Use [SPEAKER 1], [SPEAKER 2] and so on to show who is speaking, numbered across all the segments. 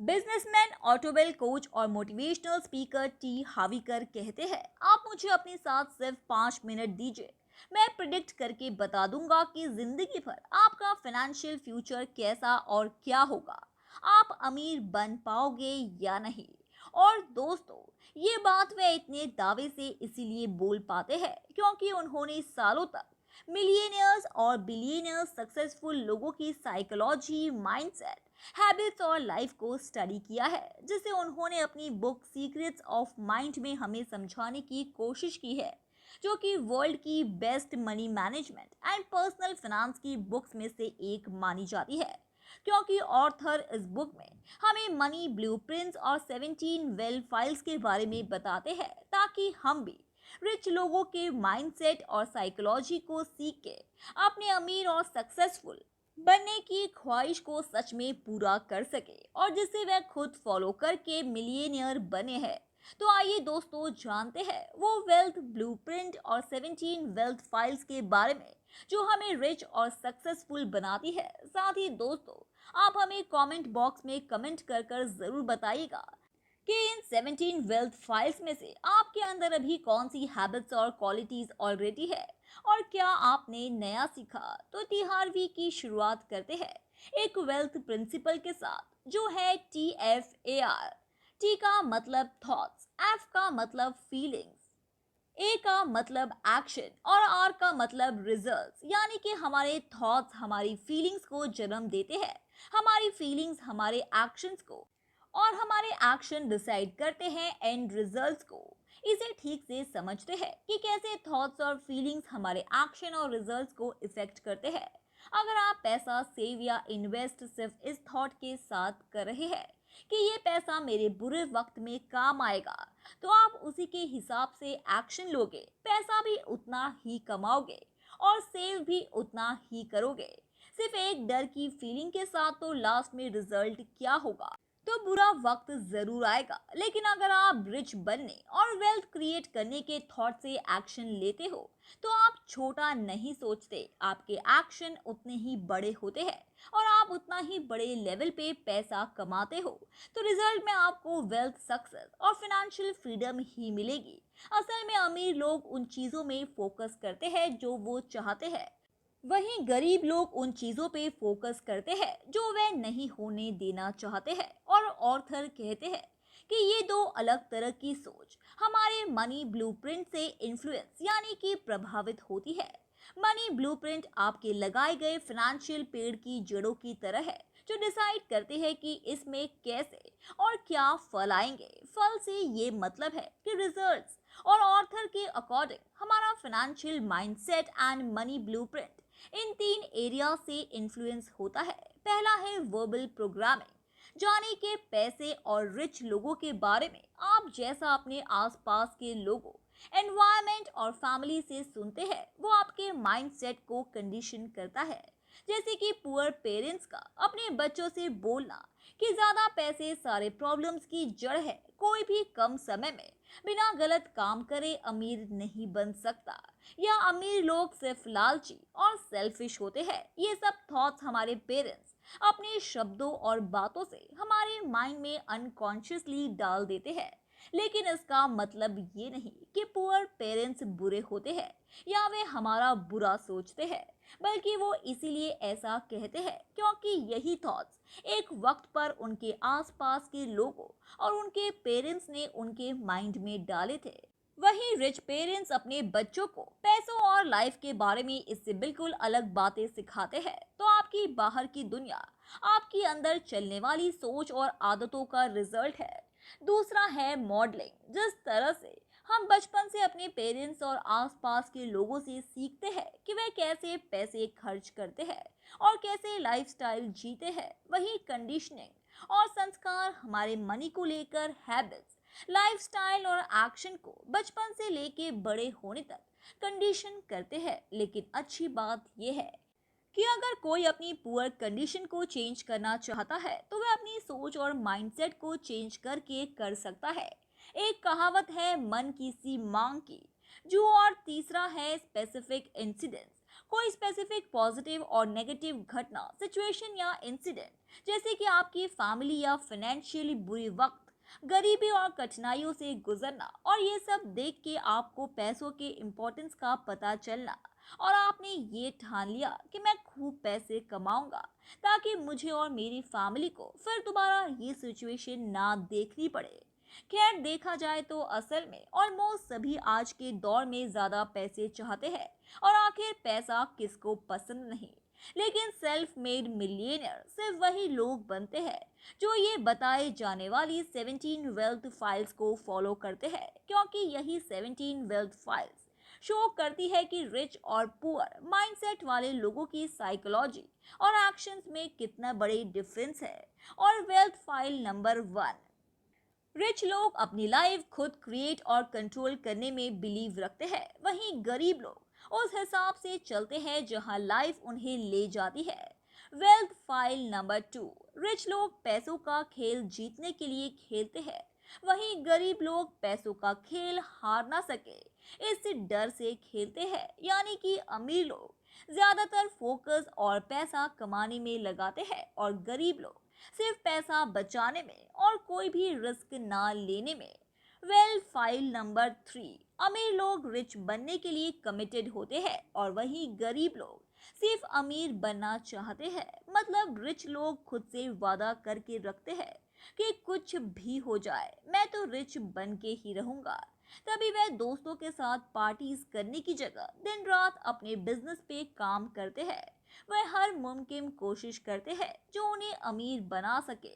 [SPEAKER 1] Businessman, automobile coach और motivational speaker T हाविकर कहते हैं, आप मुझे अपने साथ सिर्फ 5 मिनट दीजिए। मैं प्रिडिक्ट करके बता दूंगा कि जिंदगी भर आपका फाइनेंशियल फ्यूचर कैसा और क्या होगा। आप अमीर बन पाओगे या नहीं। और दोस्तों, ये बात वे इतने दावे से इसीलिए बोल पाते हैं क्योंकि उन्होंने सालों तक मिलियनियर्स और बिलियनियर्स सक्सेसफुल लोगों की साइकोलॉजी, माइंडसेट, हैबिट्स और लाइफ को स्टडी किया है, जिसे उन्होंने अपनी बुक सीक्रेट्स ऑफ माइंड में हमें समझाने की कोशिश की है, जो कि वर्ल्ड की best money management and personal finance की बुक्स में से एक मानी जाती है। क्योंकि ऑथर इस बुक में हमें मनी ब्लूप्रिंट्स और 17 वेल फाइल्स के बारे में बताते हैं, ताकि हम भी रिच लोगों के माइंडसेट और साइकोलॉजी को सीख के अपने अमीर और सक्सेसफुल बनने की ख्वाहिश को सच में पूरा कर सके और जिसे वह खुद फॉलो करके मिलियनियर बने हैं। तो आइए दोस्तों, जानते हैं वो वेल्थ ब्लूप्रिंट और 17 वेल्थ फाइल्स के बारे में जो हमें रिच और सक्सेसफुल बनाती है। साथ ही दोस्तों, आप हमें कमेंट बॉक्स में कमेंट कर कर जरूर बताइएगा कि इन 17 वेल्थ फाइल्स में से आपके अंदर अभी कौन सी हैबिट्स और क्वालिटीज ऑलरेडी है और क्या आपने नया सीखा। तो तिहारवी की शुरुआत करते हैं एक वेल्थ प्रिंसिपल के साथ, जो है TFAR। टी का मतलब थॉट्स, एफ का मतलब फीलिंग्स, ए का मतलब एक्शन और आर का मतलब रिजल्ट्स। यानी कि हमारे थॉट्स हमारी फीलिंग्स को जन्म देते हैं, हमारी फीलिंग्स हमारे एक्शंस को, और हमारे एक्शन डिसाइड करते हैं एंड रिजल्ट्स को। इसे ठीक से समझते हैं कि कैसे थॉट्स और फीलिंग्स हमारे एक्शन और रिजल्ट्स को इफेक्ट करते हैं। अगर आप पैसा सेव या इन्वेस्ट सिर्फ इस थॉट के साथ कर रहे हैं कि ये पैसा मेरे बुरे वक्त में काम आएगा, तो आप उसी के हिसाब से एक्शन लोगे, पैसा भी उतना ही कमाओगे और सेव भी उतना ही करोगे। सिर्फ एक डर की फीलिंग के साथ तो लास्ट में रिजल्ट क्या होगा, तो बुरा वक्त जरूर आएगा। लेकिन अगर आप रिच बनने और वेल्थ क्रिएट करने के थॉट से एक्शन लेते हो, तो आप छोटा नहीं सोचते, आपके एक्शन उतने ही बड़े होते हैं और आप उतना ही बड़े लेवल पे पैसा कमाते हो। तो रिजल्ट में आपको वेल्थ, सक्सेस और फाइनेंशियल फ्रीडम ही मिलेगी। असल में अमीर लोग उन चीजों में फोकस करते हैं जो वो चाहते हैं, वहीं गरीब लोग उन चीजों पे फोकस करते हैं जो वे नहीं होने देना चाहते हैं। और ऑर्थर कहते हैं कि ये दो अलग तरह की सोच हमारे मनी ब्लूप्रिंट से इन्फ्लुएंस यानी कि प्रभावित होती है। मनी ब्लूप्रिंट आपके लगाए गए फाइनेंशियल पेड़ की जड़ों की तरह है, जो डिसाइड करते हैं कि इसमें कैसे और क्या फल आएंगे। फल से ये मतलब है कि रिजल्ट्स। और ऑर्थर के अकॉर्डिंग हमारा financial mindset and money blueprint in 3 area से इन्फ्लुएंस होता है। पहला है वर्बल प्रोग्रामिंग, जाने के पैसे और रिच लोगों के बारे में आप जैसा अपने आसपास के लोगों, एनवायरनमेंट और फैमिली से सुनते हैं, वो आपके माइंडसेट को कंडीशन करता है। जैसे कि पुअर पेरेंट्स का अपने बच्चों से बोलना कि ज्यादा पैसे सारे प्रॉब्लम्स की जड़ है, कोई भी कम समय में बिना गलत काम करे अमीर नहीं बन सकता, या अमीर लोग सिर्फ लालची और सेल्फिश होते हैं। ये सब थॉट्स हमारे पेरेंट्स अपने शब्दों और बातों से हमारे माइंड में अनकॉन्शियसली डाल देते हैं। लेकिन इसका मतलब ये नहीं कि पुअर पेरेंट्स बुरे होते हैं या वे हमारा बुरा सोचते हैं, बल्कि वो इसीलिए ऐसा कहते हैं क्योंकि यही थॉट्स एक वक्त पर उनके आसपास के लोगों और उनके पेरेंट्स ने उनके माइंड में डाले थे। वहीं रिच पेरेंट्स अपने बच्चों को पैसों और लाइफ के बारे में इससे बिल्कुल अलग बातें सिखाते हैं। तो आपकी बाहर की दुनिया आपकी अंदर चलने वाली सोच और आदतों का रिजल्ट है। दूसरा है मॉडलिंग। जिस तरह से हम बचपन से अपने पेरेंट्स और आसपास के लोगों से सीखते हैं कि वे कैसे पैसे खर्च करते हैं और कैसे लाइफस्टाइल जीते हैं, वही कंडीशनिंग और संस्कार हमारे मनी को लेकर हैबिट्स, लाइफस्टाइल और एक्शन को बचपन से लेके बड़े होने तक कंडीशन करते हैं। लेकिन अच्छी बात यह है कि अगर कोई अपनी पुअर कंडीशन को चेंज करना चाहता है, तो वह अपनी सोच और माइंडसेट को चेंज करके कर सकता है। एक कहावत है मन की सी मांग की, जो, और तीसरा है स्पेसिफिक इंसिडेंस। कोई स्पेसिफिक पॉजिटिव और नेगेटिव घटना, सिचुएशन या इंसिडेंट जैसे कि आपकी फैमिली या फाइनेंशियली बुरी वक्त, गरीबी और कठिनाइयों से गुजरना, और ये सब देख के आपको पैसों के इम्पोर्टेंस का पता चलना और आपने ये ठान लिया कि मैं खूब पैसे कमाऊंगा ताकि मुझे और मेरी फैमिली को फिर दोबारा ये सिचुएशन ना देखनी पड़े। खैर, देखा जाए तो असल में ऑलमोस्ट सभी आज के दौर में ज्यादा पैसे चाहते हैं, और आखिर पैसा किसको पसंद नहीं। लेकिन सेल्फ मेड मिलियनियर सिर्फ वही लोग बनते हैं जो ये बताए जाने वाली 17 वेल्थ फाइल्स को फॉलो करते हैं, क्योंकि यही 17 वेल्थ फाइल्स शो करती है कि रिच और पुअर माइंडसेट वाले लोगों की साइकोलॉजी और एक्शंस में कितना बड़े डिफरेंस है। और वेल्थ फाइल नंबर 1, रिच लोग अपनी लाइफ खुद क्रिएट और कंट्रोल करने में बिलीव रखते हैं, वहीं गरीब लोग उस हिसाब से चलते हैं जहां लाइफ उन्हें ले जाती है। वेल्थ फाइल नंबर 2, रिच लोग पैसों का खेल जीतने के लिए खेलते हैं, वहीं गरीब लोग पैसों का खेल हार ना सके इस डर से खेलते हैं। यानी कि अमीर लोग ज्यादातर फोकस और पैसा कमाने में लगाते हैं, और गरीब लोग सिर्फ पैसा बचाने में और कोई भी रिस्क ना लेने में। वेल फाइल नंबर 3, अमीर लोग रिच बनने के लिए कमिटेड होते हैं, और वहीं गरीब लोग सिर्फ अमीर बनना चाहते हैं। मतलब रिच लोग खुद से वादा करके रखते हैं कि कुछ भी हो जाए मैं तो रिच बन के ही रहूंगा। तभी वह दोस्तों के साथ पार्टीज करने की जगह दिन रात अपने बिजनेस पे काम करते हैं। वह हर मुमकिन कोशिश करते हैं जो उन्हें अमीर बना सके।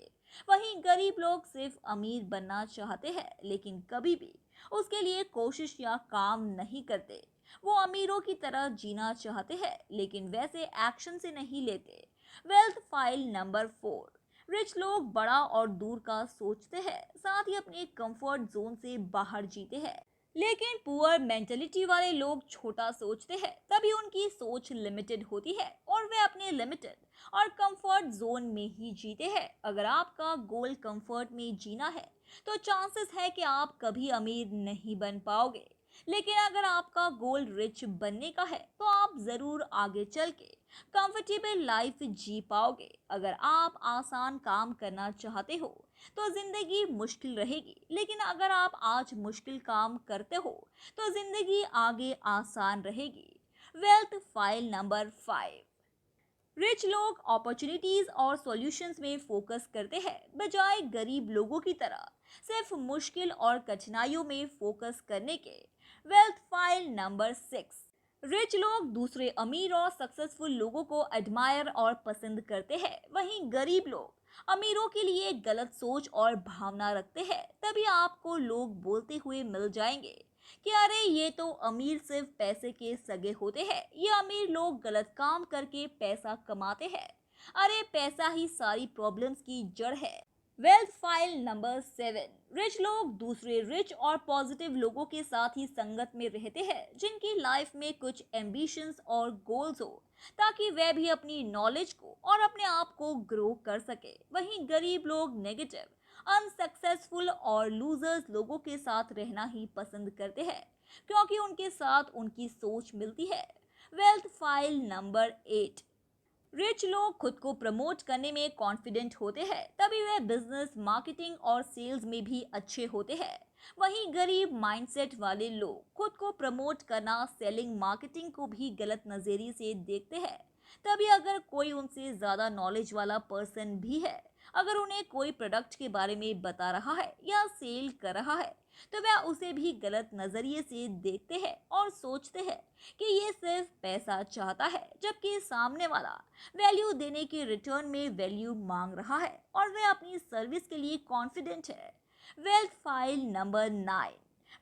[SPEAKER 1] वहीं गरीब लोग सिर्फ अमीर बनना चाहते हैं, लेकिन कभी भी उसके लिए कोशिश या काम नहीं करते। वो अमीरों की तरह जीना चाहते हैं, लेकिन वैसे एक्शन से नहीं लेते। वेल्थ फाइल नंबर 4, रिच लोग बड़ा और दूर का सोचते हैं, साथ ही अपने कंफर्ट जोन से बाहर जीते हैं। लेकिन पुअर मेंटेलिटी वाले लोग छोटा सोचते हैं, तभी उनकी सोच लिमिटेड होती है और वे अपने लिमिटेड और कंफर्ट जोन में ही जीते हैं। अगर आपका गोल कंफर्ट में जीना है तो चांसेस है कि आप कभी अमीर नहीं बन पाओगे। लेकिन अगर आपका गोल रिच बनने का है तो आप जरूर आगे चल के कंफर्टेबल लाइफ जी पाओगे। अगर आप आसान काम करना चाहते हो तो जिंदगी मुश्किल रहेगी, लेकिन अगर आप आज मुश्किल काम करते हो तो जिंदगी आगे आसान रहेगी। वेल्थ फाइल नंबर 5, रिच लोग अपॉर्चुनिटीज और सॉल्यूशंस में फोकस करते हैं, बजाय गरीब लोगों की तरह सिर्फ मुश्किल और कठिनाइयों में फोकस करने के। वेल्थ फाइल नंबर 6, रिच लोग दूसरे अमीर और सक्सेसफुल लोगों को एडमायर और पसंद करते हैं, वहीं गरीब लोग अमीरों के लिए गलत सोच और भावना रखते हैं। तभी आपको लोग बोलते हुए मिल जाएंगे कि अरे ये तो अमीर सिर्फ पैसे के सगे होते हैं, ये अमीर लोग गलत काम करके पैसा कमाते हैं, अरे पैसा ही सारी प्रॉब्लम्स की जड़ है। वेल्थ फाइल नंबर 7, रिच लोग दूसरे रिच और पॉजिटिव लोगों के साथ ही संगत में रहते हैं जिनकी लाइफ में कुछ एम्बिशंस और गोल्स हो, ताकि वे भी अपनी नॉलेज को और अपने आप को ग्रो कर सके। वहीं गरीब लोग नेगेटिव, अनसक्सेसफुल और लूजर्स लोगों के साथ रहना ही पसंद करते हैं, क्योंकि उनके साथ उनकी सोच मिलती है। वेल्थ फाइल नंबर 8, रिच लोग खुद को प्रमोट करने में कॉन्फिडेंट होते हैं, तभी वे बिजनेस, मार्केटिंग और सेल्स में भी अच्छे होते हैं। वहीं गरीब माइंडसेट वाले लोग खुद को प्रमोट करना, सेलिंग, मार्केटिंग को भी गलत नजरिए से देखते हैं। तभी अगर कोई उनसे ज्यादा नॉलेज वाला पर्सन भी है, अगर उन्हें कोई प्रोडक्ट के बारे में बता रहा है या सेल कर रहा है, तो वह उसे भी गलत नजरिए से देखते हैं और सोचते हैं कि ये सिर्फ पैसा चाहता है, जबकि सामने वाला वैल्यू देने के रिटर्न में वैल्यू मांग रहा है और वे अपनी सर्विस के लिए कॉन्फिडेंट है। वेल्थ फाइल नंबर 9,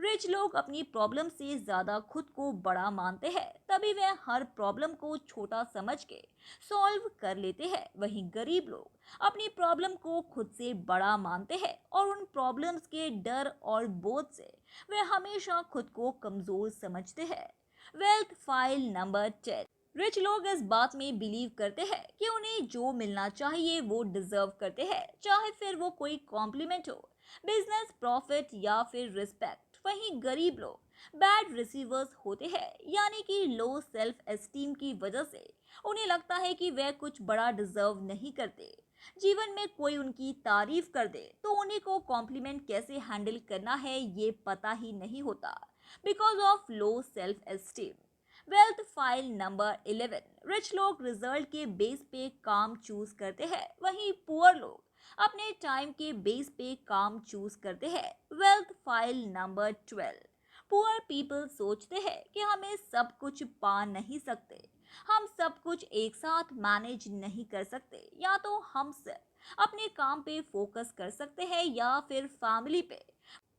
[SPEAKER 1] रिच लोग अपनी प्रॉब्लम से ज्यादा खुद को बड़ा मानते हैं, तभी वे हर प्रॉब्लम को छोटा समझ के सॉल्व कर लेते हैं। वहीं गरीब लोग अपनी प्रॉब्लम को खुद से बड़ा मानते हैं और उन प्रॉब्लम्स के डर और बोझ से वे हमेशा खुद को कमजोर समझते हैं। वेल्थ फाइल नंबर 10, रिच लोग इस बात में बिलीव करते हैं कि उन्हें जो मिलना चाहिए वो डिजर्व करते हैं, चाहे फिर वो कोई कॉम्प्लीमेंट हो, बिजनेस प्रॉफिट या फिर रिस्पेक्ट। वहीं गरीब लोग बैड रिसीवर्स होते हैं, यानी कि लो सेल्फ एस्टीम की वजह से उन्हें लगता है कि वे कुछ बड़ा डिजर्व नहीं करते। जीवन में कोई उनकी तारीफ कर दे तो उन्हीं को कॉम्प्लीमेंट कैसे हैंडल करना है ये पता ही नहीं होता, because of low self esteem. Wealth file number 11, rich लोग रिजल्ट के बेस पे काम चूज करते हैं, वहीं पुअर लोग अपने टाइम के बेस पे काम चूज करते हैं। Wealth file number 12, poor people सोचते हैं कि हमें सब कुछ पा नहीं सकते, हम सब कुछ एक साथ मैनेज नहीं कर सकते, या तो हम सिर्फ अपने काम पे फोकस कर सकते हैं या फिर फैमिली पे।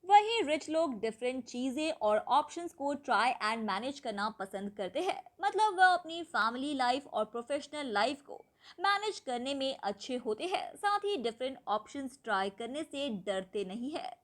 [SPEAKER 1] वहीं रिच लोग डिफरेंट चीजें और ऑप्शंस को ट्राई एंड मैनेज करना पसंद करते हैं, मतलब वह अपनी फैमिली लाइफ और प्रोफेशनल लाइफ को मैनेज करने में अच्छे होते हैं, साथ ही डिफरेंट ऑप्शंस ट्राई करने से डरते नहीं है।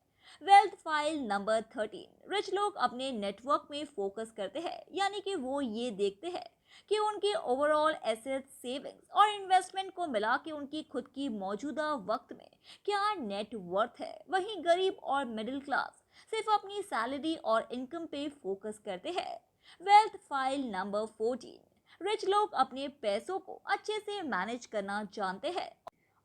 [SPEAKER 1] वेल्थ फाइल नंबर 13, रिच लोग अपने नेटवर्क में फोकस करते हैं, यानी कि वो ये देखते हैं कि उनके ओवरऑल एसेट, सेविंग्स और इन्वेस्टमेंट को मिला के उनकी खुद की मौजूदा वक्त में क्या नेट वर्थ है। वहीं गरीब और मिडिल क्लास सिर्फ अपनी सैलरी और इनकम पे फोकस करते हैं। वेल्थ फाइल नंबर 14, रिच लोग अपने पैसों को अच्छे से मैनेज करना जानते हैं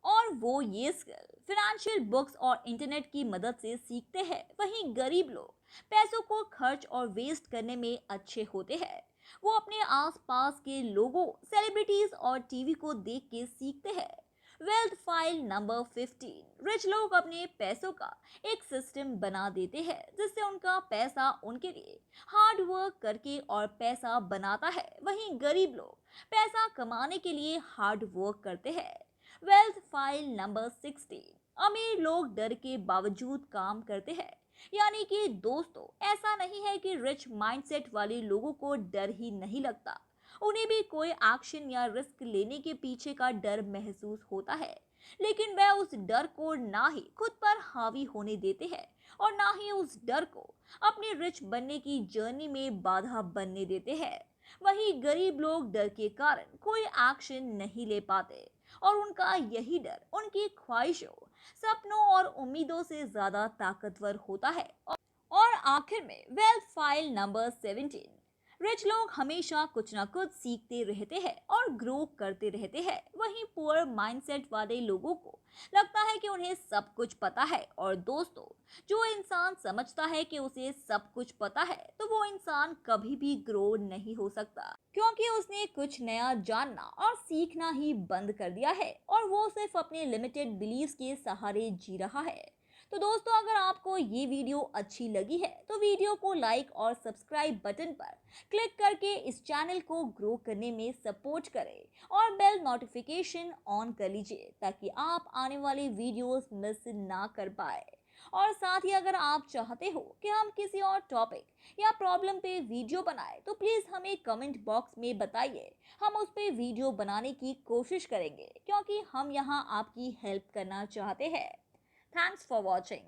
[SPEAKER 1] और वो ये स्किल फिनेंशियल बुक्स और इंटरनेट की मदद से सीखते हैं। वहीं गरीब लोग पैसों को खर्च और वेस्ट करने में अच्छे होते हैं, वो अपने आसपास के लोगों, सेलिब्रिटीज और टीवी को देख के सीखते हैं। वेल्थ फाइल नंबर 15, रिच लोग अपने पैसों का एक सिस्टम बना देते हैं जिससे उनका पैसा उनके लिए हार्ड वर्क करके और पैसा बनाता है, वहीं गरीब लोग पैसा कमाने के लिए हार्ड वर्क करते हैं। वेल्थ फाइल नंबर 16, अमीर लोग डर के बावजूद काम करते हैं, यानी कि दोस्तों ऐसा नहीं है कि रिच माइंडसेट वाले लोगों को डर ही नहीं लगता, उन्हें भी कोई एक्शन या रिस्क लेने के पीछे का डर महसूस होता है, लेकिन वह उस डर को ना ही खुद पर हावी होने देते हैं और ना ही उस डर को अपने रिच बनने की जर्नी में बाधा बनने देते हैं। वहीं गरीब लोग डर के कारण कोई एक्शन नहीं ले पाते और उनका यही डर उनकी ख्वाहिशों, सपनों और उम्मीदों से ज्यादा ताकतवर होता है। और आखिर में वेल्थ फाइल नंबर 17, रिच लोग हमेशा कुछ ना कुछ सीखते रहते हैं और ग्रो करते रहते हैं, वहीं पुअर माइंडसेट वाले लोगों को लगता है कि उन्हें सब कुछ पता है। और दोस्तों, जो इंसान समझता है कि उसे सब कुछ पता है तो वो इंसान कभी भी ग्रो नहीं हो सकता, क्योंकि उसने कुछ नया जानना और सीखना ही बंद कर दिया है और वो सिर्फ अपने लिमिटेड बिलीव्स के सहारे जी रहा है। तो दोस्तों, अगर आपको ये वीडियो अच्छी लगी है तो वीडियो को लाइक और सब्सक्राइब बटन पर क्लिक करके इस चैनल को ग्रो करने में सपोर्ट करें और बेल नोटिफिकेशन ऑन कर लीजिए ताकि आप आने वाले वीडियोस मिस ना कर पाए। और साथ ही अगर आप चाहते हो कि हम किसी और टॉपिक या प्रॉब्लम पे वीडियो बनाए तो प्लीज़ हमें कमेंट बॉक्स में बताइए, हम उस पे वीडियो बनाने की कोशिश करेंगे क्योंकि हम यहाँ आपकी हेल्प करना चाहते हैं। Thanks for watching.